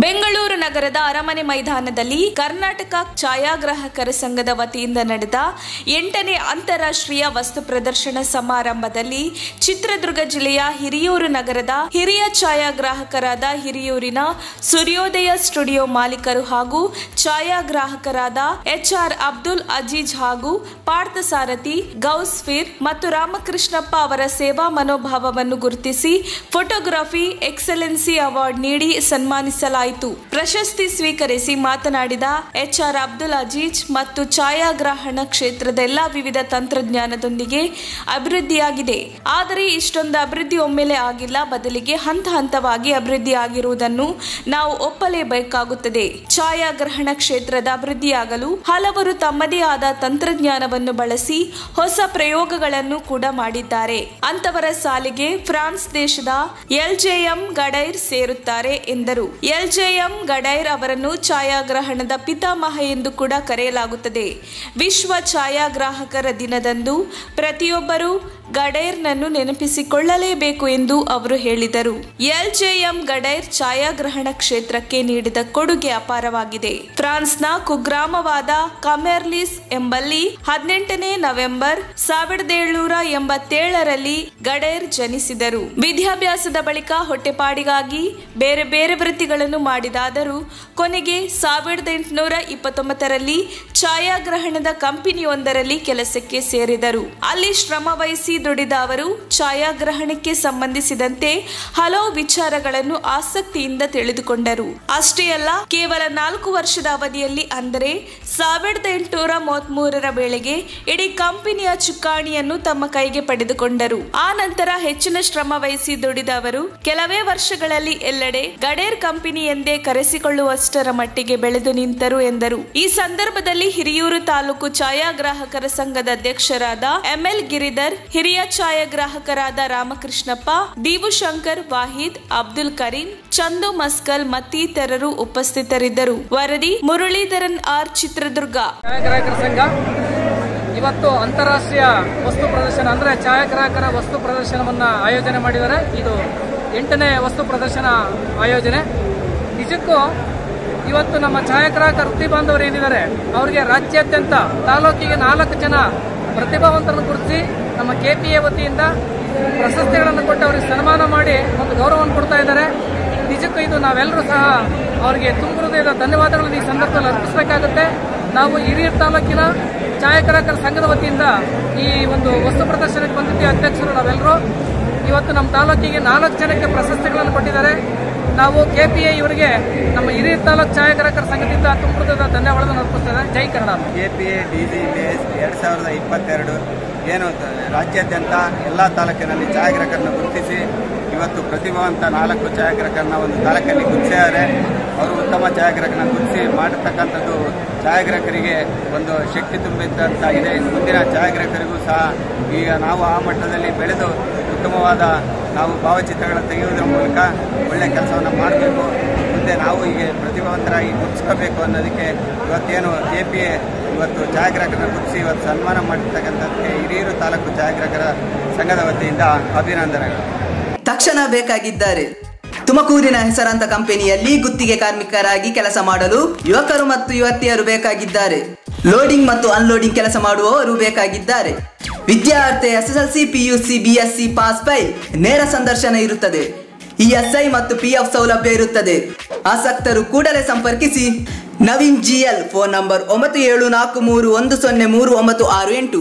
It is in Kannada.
ಬೆಂಗಳೂರು ನಗರದ ಅರಮನೆ ಮೈದಾನದಲ್ಲಿ ಕರ್ನಾಟಕ ಛಾಯಾಗ್ರಾಹಕರ ಸಂಘದ ವತಿಯಿಂದ ನಡೆದ 8ನೇ ಅಂತಾರಾಷ್ಟ್ರೀಯ ವಸ್ತು ಪ್ರದರ್ಶನ ಸಮಾರಂಭದಲ್ಲಿ ಚಿತ್ರದುರ್ಗ ಜಿಲ್ಲೆಯ ಹಿರಿಯೂರು ನಗರದ ಹಿರಿಯ ಛಾಯಾಗ್ರಾಹಕರಾದ ಹಿರಿಯೂರಿನ ಸೂರ್ಯೋದಯ ಸ್ಟುಡಿಯೋ ಮಾಲೀಕರು ಹಾಗೂ ಛಾಯಾಗ್ರಾಹಕರಾದ ಎಚ್ಆರ್ ಅಬ್ದುಲ್ ಅಜೀಜ್ ಹಾಗೂ ಪಾರ್ಥಸಾರಥಿ ಗೌಸ್ಫೀರ್ ಮತ್ತು ರಾಮಕೃಷ್ಣಪ್ಪ ಅವರ ಸೇವಾ ಮನೋಭಾವವನ್ನು ಗುರುತಿಸಿ ಫೋಟೋಗ್ರಫಿ ಎಕ್ಸಲೆನ್ಸಿ ಅವಾರ್ಡ್ ನೀಡಿ ಸನ್ಮಾನಿಸಲಾಯಿತು. ಪ್ರಶಸ್ತಿ ಸ್ವೀಕರಿಸಿ ಮಾತನಾಡಿದ ಎಚ್ಆರ್ ಅಬ್ದುಲ್ ಅಜೀಜ್ ಮತ್ತು ಛಾಯಾಗ್ರಹಣ ಕ್ಷೇತ್ರದ ಎಲ್ಲಾ ವಿವಿಧ ತಂತ್ರಜ್ಞಾನದೊಂದಿಗೆ ಅಭಿವೃದ್ಧಿಯಾಗಿದೆ. ಆದರೆ ಇಷ್ಟೊಂದು ಅಭಿವೃದ್ಧಿ ಒಮ್ಮೆಲೆ ಆಗಿಲ್ಲ, ಬದಲಿಗೆ ಹಂತ ಹಂತವಾಗಿ ಅಭಿವೃದ್ಧಿ ಆಗಿರುವುದನ್ನು ನಾವು ಒಪ್ಪಲೇಬೇಕಾಗುತ್ತದೆ. ಛಾಯಾಗ್ರಹಣ ಕ್ಷೇತ್ರದ ಅಭಿವೃದ್ಧಿಯಾಗಲು ಹಲವರು ತಮ್ಮದೇ ಆದ ತಂತ್ರಜ್ಞಾನವನ್ನು ಬಳಸಿ ಹೊಸ ಪ್ರಯೋಗಗಳನ್ನು ಕೂಡ ಮಾಡಿದ್ದಾರೆ. ಅಂತವರ ಸಾಲಿಗೆ ಫ್ರಾನ್ಸ್ ದೇಶದ ಎಲ್ಜೆಎಂ ಗಡೈರ್ ಸೇರುತ್ತಾರೆ ಎಂದರು. ಎಲ್ಜೆಎಂ ಗಡೈರ್ ಅವರನ್ನು ಛಾಯಾಗ್ರಹಣದ ಪಿತಾಮಹ ಎಂದು ಕೂಡ ಕರೆಯಲಾಗುತ್ತದೆ. ವಿಶ್ವ ಛಾಯಾಗ್ರಾಹಕರ ದಿನದಂದು ಪ್ರತಿಯೊಬ್ಬರು ಗಡೈರ್ನನ್ನು ನೆನಪಿಸಿಕೊಳ್ಳಲೇಬೇಕು ಎಂದು ಅವರು ಹೇಳಿದರು. ಎಲ್ಜೆಎಂ ಗಡೈರ್ ಛಾಯಾಗ್ರಹಣ ಕ್ಷೇತ್ರಕ್ಕೆ ನೀಡಿದ ಕೊಡುಗೆ ಅಪಾರವಾಗಿದೆ. ಫ್ರಾನ್ಸ್ನ ಕುಗ್ರಾಮವಾದ ಕಮೆರ್ಲಿಸ್ ಎಂಬಲ್ಲಿ 18ನೇ ನವೆಂಬರ್ 1787ರಲ್ಲಿ ಗಡೈರ್ ಜನಿಸಿದರು. ವಿದ್ಯಾಭ್ಯಾಸದ ಬಳಿಕ ಹೊಟ್ಟೆಪಾಡಿಗಾಗಿ ಬೇರೆ ಬೇರೆ ವೃತ್ತಿಗಳನ್ನು ಮಾಡಿದಾದರೂ ಕೊನೆಗೆ 1829ರಲ್ಲಿ ಛಾಯಾಗ್ರಹಣದ ಕಂಪನಿಯೊಂದರಲ್ಲಿ ಕೆಲಸಕ್ಕೆ ಸೇರಿದರು. ಅಲ್ಲಿ ಶ್ರಮ ವಹಿಸಿ ದುಡಿದ ಅವರು ಛಾಯಾಗ್ರಹಣಕ್ಕೆ ಸಂಬಂಧಿಸಿದಂತೆ ಹಲವು ವಿಚಾರಗಳನ್ನು ಆಸಕ್ತಿಯಿಂದ ತಿಳಿದುಕೊಂಡರು. ಅಷ್ಟೇ ಅಲ್ಲ, ಕೇವಲ 4 ವರ್ಷದ ಅವಧಿಯಲ್ಲಿ ಅಂದರೆ 1833ರ ವೇಳೆಗೆ ಇಡೀ ಕಂಪನಿಯ ಚುಕ್ಕಾಣಿಯನ್ನು ತಮ್ಮ ಕೈಗೆ ಪಡೆದುಕೊಂಡರು. ಆ ನಂತರ ಹೆಚ್ಚಿನ ಶ್ರಮ ವಹಿಸಿ ದುಡಿದ ಅವರು ಕೆಲವೇ ವರ್ಷಗಳಲ್ಲಿ ಎಲ್ಲೆಡೆ ಗಡೇರ್ ಕಂಪನಿ ಎಂದೇ ಕರೆಸಿಕೊಳ್ಳುವಷ್ಟರ ಮಟ್ಟಿಗೆ ಬೆಳೆದು ನಿಂತರು ಎಂದರು. ಈ ಸಂದರ್ಭದಲ್ಲಿ ಹಿರಿಯೂರು ತಾಲೂಕು ಛಾಯಾಗ್ರಾಹಕರ ಸಂಘದ ಅಧ್ಯಕ್ಷರಾದ ಎಂಎಲ್ ಗಿರಿಧರ್, ಹಿರಿಯ ಛಾಯಾಗ್ರಾಹಕರಾದ ರಾಮಕೃಷ್ಣಪ್ಪ, ದೀವುಶಂಕರ್, ವಾಹಿದ್, ಅಬ್ದುಲ್ ಕರೀಂ, ಚಂದು ಮಸ್ಕಲ್ ಮತ್ತಿತರರು ಉಪಸ್ಥಿತರಿದ್ದರು. ವರದಿ ಮುರಳೀಧರನ್ ಆರ್, ಚಿತ್ರದುರ್ಗ. ಛಾಯಾಗ್ರಾಹಕರ ಸಂಘ ಇವತ್ತು ಅಂತಾರಾಷ್ಟ್ರೀಯ ವಸ್ತು ಪ್ರದರ್ಶನ ಅಂದ್ರೆ ಛಾಯಾಗ್ರಾಹಕರ ವಸ್ತು ಪ್ರದರ್ಶನವನ್ನ ಆಯೋಜನೆ ಮಾಡಿದ್ದಾರೆ. ಇದು 8ನೇ ವಸ್ತು ಪ್ರದರ್ಶನ ಆಯೋಜನೆ. ನಿಜಕ್ಕೂ ಇವತ್ತು ನಮ್ಮ ಛಾಯಾಗ್ರಾಹಕ ವೃತ್ತಿ ಬಾಂಧವರು ಏನಿದ್ದಾರೆ ಅವರಿಗೆ ರಾಜ್ಯಾದ್ಯಂತ ತಾಲೂಕಿಗೆ 4 ಜನ ಪ್ರತಿಭಾವಂತರನ್ನು ಗುರುತಿಸಿ ನಮ್ಮ ಕೆಪಿಎ ವತಿಯಿಂದ ಪ್ರಶಸ್ತಿಗಳನ್ನು ಕೊಟ್ಟು ಅವರಿಗೆ ಸನ್ಮಾನ ಮಾಡಿ ಒಂದು ಗೌರವವನ್ನು ಕೊಡ್ತಾ ಇದ್ದಾರೆ. ನಿಜಕ್ಕೂ ಇದು ನಾವೆಲ್ಲರೂ ಸಹ ಅವರಿಗೆ ತುಂಬ ಹೃದಯದ ಧನ್ಯವಾದಗಳನ್ನು ಈ ಸಂದರ್ಭದಲ್ಲಿ ಅರ್ಪಿಸಬೇಕಾಗುತ್ತೆ. ನಾವು ಹಿರಿಯೂರು ತಾಲೂಕಿನ ಛಾಯಾಗ್ರಾಹಕರ ಸಂಘದ ವತಿಯಿಂದ ಈ ಒಂದು ವಸ್ತು ಪ್ರದರ್ಶನಕ್ಕೆ ಬಂದಿದ್ದೀವಿ. ಅಧ್ಯಕ್ಷರು ನಾವೆಲ್ಲರೂ ಇವತ್ತು ನಮ್ಮ ತಾಲೂಕಿಗೆ 4 ಜನಕ್ಕೆ ಪ್ರಶಸ್ತಿಗಳನ್ನು ಕೊಟ್ಟಿದ್ದಾರೆ. ನಾವು ಕೆಪಿಎ ಇವರಿಗೆ ನಮ್ಮ ಹಿರಿಯೂರು ತಾಲೂಕು ಛಾಯಾಗ್ರಾಹಕರ ಸಂಘದಿಂದ ತುಂಬ ಹೃದಯದ ಧನ್ಯವಾದಗಳನ್ನು ಅರ್ಪಿಸ್ತೇವೆ. ಜೈ ಕನ್ನಡ. ಕೆಪಿಎ ಡಿಜಿ 2022 ಏನು ರಾಜ್ಯಾದ್ಯಂತ ಎಲ್ಲ ತಾಲೂಕಿನಲ್ಲಿ ಛಾಯಾಗ್ರಾಹಕರನ್ನು ಗುರುತಿಸಿ ಇವತ್ತು ಪ್ರತಿಭಾವಂತ 4 ಛಾಯಾಗ್ರಾಹಕರನ್ನ ಒಂದು ತಾಲೂಕಲ್ಲಿ ಗುರುತಿಸಿದ್ದಾರೆ. ಅವರು ಉತ್ತಮ ಛಾಯಾಗ್ರಾಹಕರನ್ನ ಗುರುತಿಸಿ ಮಾಡಿರ್ತಕ್ಕಂಥದ್ದು ಛಾಯಾಗ್ರಾಹಕರಿಗೆ ಒಂದು ಶಕ್ತಿ ತುಂಬಿದ್ದಂತ ಇದೆ. ಮುಂದಿನ ಛಾಯಾಗ್ರಾಹಕರಿಗೂ ಸಹ ಈಗ ನಾವು ಆ ಮಟ್ಟದಲ್ಲಿ ಬೆಳೆದು ಉತ್ತಮವಾದ ನಾವು ಭಾವಚಿತ್ರಗಳನ್ನು ತೆಗೆಯುವುದರ ಮೂಲಕ ಒಳ್ಳೆಯ ಕೆಲಸವನ್ನು ಮಾಡಬೇಕು. ಮುಂದೆ ನಾವು ಹೀಗೆ ಪ್ರತಿಭಾವಂತರಾಗಿ ಗುರುತಿಸ್ಕೋಬೇಕು ಅನ್ನೋದಕ್ಕೆ ಇವತ್ತೇನು ಕೆಪಿಎ ಇವತ್ತು ಛಾಯಾಗ್ರಾಹಕರನ್ನ ಗುರುತಿಸಿ ಇವತ್ತು ಸನ್ಮಾನ ಮಾಡಿರ್ತಕ್ಕಂಥದ್ದಕ್ಕೆ ಹಿರಿಯೂರು ತಾಲೂಕು ಛಾಯಾಗ್ರಾಹಕರ ಸಂಘದ ವತಿಯಿಂದ ಅಭಿನಂದನೆಗಳು. ತಕ್ಷಣ ಬೇಕಾಗಿದ್ದಾರೆ. ತುಮಕೂರಿನ ಹೆಸರಾಂತ ಕಂಪನಿಯಲ್ಲಿ ಗುತ್ತಿಗೆ ಕಾರ್ಮಿಕರಾಗಿ ಕೆಲಸ ಮಾಡಲು ಯುವಕರು ಮತ್ತು ಯುವತಿಯರು ಬೇಕಾಗಿದ್ದಾರೆ. ಲೋಡಿಂಗ್ ಮತ್ತು ಅನ್ಲೋಡಿಂಗ್ ಕೆಲಸ ಮಾಡುವವರು ಬೇಕಾಗಿದ್ದಾರೆ. ವಿದ್ಯಾರ್ಥಿ SSLC, PUC, BSc pass file. ನೇರ ಸಂದರ್ಶನ ಇರುತ್ತದೆ. ESI ಮತ್ತು PF ಸೌಲಭ್ಯ ಇರುತ್ತದೆ. ಆಸಕ್ತರು ಕೂಡಲೇ ಸಂಪರ್ಕಿಸಿ. Naveen GL, phone number 9743103968.